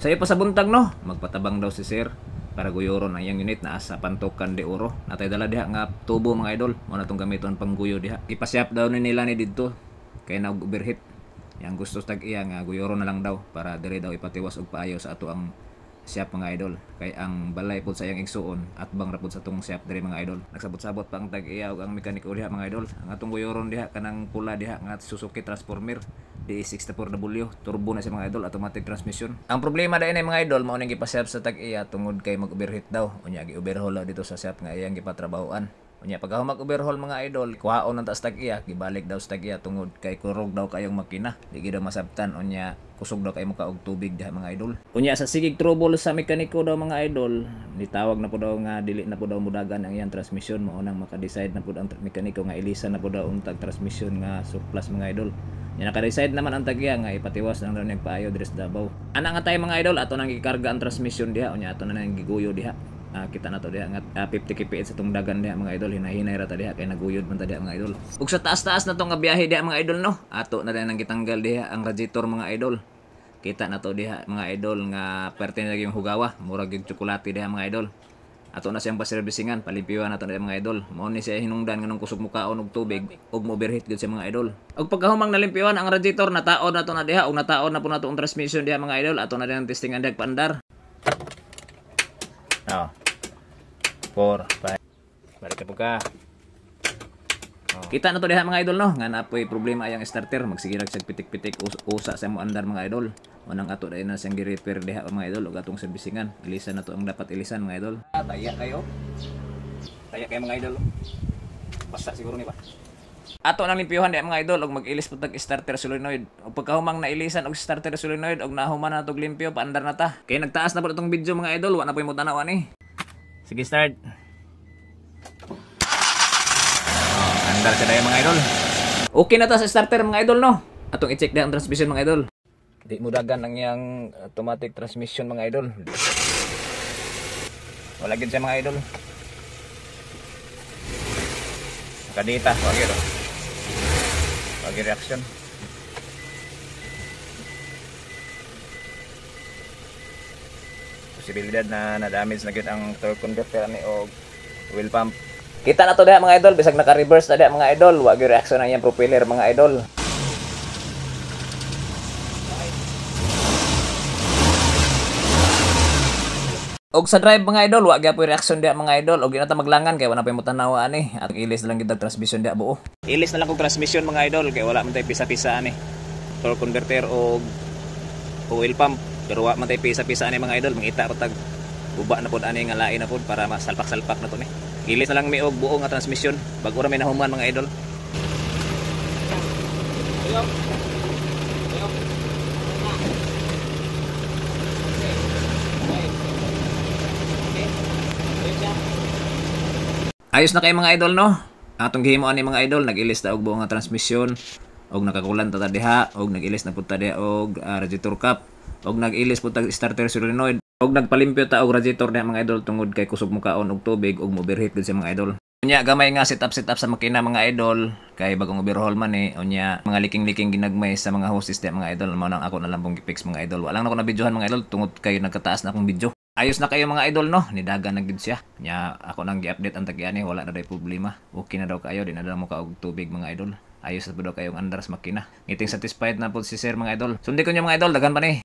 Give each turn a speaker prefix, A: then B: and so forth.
A: Sayo pa sa buntag no, magpatabang daw si sir para guyoron ang iyang unit na asa pantokan de oro. Natay dala diha nga tubo mga idol, mo na tong gamiton pangguyo diha. Ipasyap daw ni nila ni didto kay nag-overheat. Yang gusto tag iya nga guyoron na lang daw para diri daw ipatiwas og paayo sa ato ang siyap mga idol. Kay ang balay pod sa iyang igsuon at bang rapod sa tong siyap diri mga idol. Nagsabot-sabot pa ang tag iya ug ang mekaniko diha mga idol. Ang atong guyoron diha kanang pula diha nga Suzuki Transformer DE64W turbo na siya mga idol, automatic transmission. Ang problema dai na mga idol mao ning gipasyap sa tag iya tungod kay mag-overheat daw. Unya gi-overhaul daw dito sa siyap nga iyang gipatrabahoan. Unya pagka mag-overhaul mga idol, kuhaon ang taas tag iya, gibalik daw sa tag iya tungod kay kurog daw kayong makina. Di gid daw masabtan unya kusog daw kay mo og tubig diha mga idol. Unya sa sigig trouble sa mekaniko daw mga idol, nitawag na po daw nga dili na po daw mudagan ang iyang transmission, mao nang maka-decide na po ang mekaniko nga ilisan na po daw ang tag transmission nga surplus mga idol. Nya naka-decide naman ang tagya nga ipatiwas lang daw ning paayo diri sa Davao. Ana nga tayo mga idol, ato nang gikarga ang transmission diha, unya ato na nang giguyo diha. Kita na to diha nga 50 kph sa tong dagan diha mga idol, hinahinay ra ta diha kay naguyod man ta diha mga idol. Ug sa taas-taas na tong nga biyahe diha mga idol no, ato na din nang gitanggal diha ang radiator mga idol. Kita na to diha mga idol nga perte na yung hugawa, murag yung tsokolate diha mga idol. Ato na siyang paserbisingan, palimpyuhan na to diha mga idol. Mao ni siya hinungdan nganong kusog mukaon og tubig ug mo-overheat gud siya mga idol. Ug pagkahumang nalimpyuhan ang radiator, nataon na to na diha ug nataon na po na to ang transmission diha mga idol. Ato na din ang testingan diha paandar. 4, 5. Balik ka po ka. Kita na to diha mga idol no, nga napoy problema ayang starter, magsigirag siyag pitik-pitik usa sa mo andar mga idol. Unang ato dai na siyang gi-repair diha mga idol ug atong servisingan. Ilisan na to ang dapat ilisan mga idol. Taya kayo. Taya kayo mga idol. Basta siguro ni ba. Ato nang limpyuhan diha mga idol ug mag-ilis pud tag starter solenoid. Ug pagkahumang na ilisan og starter solenoid ug nahuman na tog limpyo paandar na ta. Kay nagtaas na pud itong video mga idol, wa na poy mo tanaw ani. Sige start. Andar siya dayo mga idol. Okay na ta sa starter mga idol no. Atong i-check diha ang transmission mga idol. Di mo dagan ang yang automatic transmission mga idol. Wala gid siya mga idol. Kadita, wagi ro. Wagi reaction. Posibilidad na na-damage na gyud ang torque converter ni og oil pump. Kita na to diha mga idol, bisag naka-reverse na diha mga idol, wa gyud reaction ang iyang propeller mga idol. Og sa drive mga idol, wa gyud reaction diha mga idol, og di na ta maglangan kay wala pa mo tanawa ani. At ilis lang gid ang transmission diha buo. Ilis na lang kog transmission mga idol kay wala man tay pisa-pisa ani. Torque converter og oil pump. Pero wa man tay pisa-pisa ani mga idol, mangita ra tag buba na pod ani nga lain na pod para masalpak-salpak na to ni. Ilis na lang mi og buo nga transmission bago ra may nahuman mga idol. Ayos na kay mga idol no. Atong gihimuan ni mga idol, nag-ilis ta og buo nga transmission og nakakulan ta diha og nag-ilis na pud ta diha og radiator cap og nag-ilis pud ta starter solenoid og nagpalimpyo ta og radiator diha mga idol tungod kay kusog mukaon og tubig og mo-overheat gud sa mga idol. Unya gamay nga setup sa makina mga idol kay bagong overhaul man unya mga liking-liking ginagmay sa mga hoses diha mga idol, mao nang ako na lang pong gi-fix mga idol. Wala na ko na videohan mga idol tungod kay nagkataas na akong video. Ayos na kayo mga idol no, nidagan na gid siya. Nya ako nang gi-update ang tag-ani, wala na day problema. Okay na daw kayo, di na daw mo ka og tubig mga idol. Ayos na po daw kayong andar sa makina. Ngiting satisfied na po si sir mga idol. Sundi ko niyo mga idol, dagan pa ni.